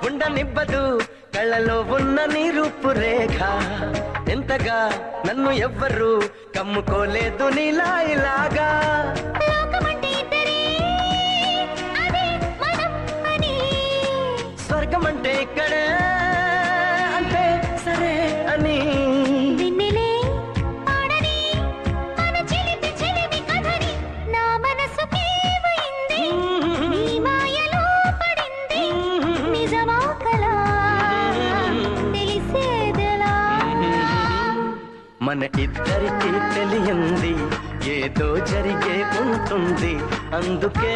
ఉండనివ్వదు కళ్ళలో ఉన్న నీ రూపురేఖ ఎంతగా నన్ను ఎవ్వరు కమ్ముకోలేదు నీలా ఇలాగా స్వర్గమంటే ఇక్కడే అంటే సరే అని మన ఇద్దరికి తెలియంది ఏదో జరిగే ఉంటుంది అందుకే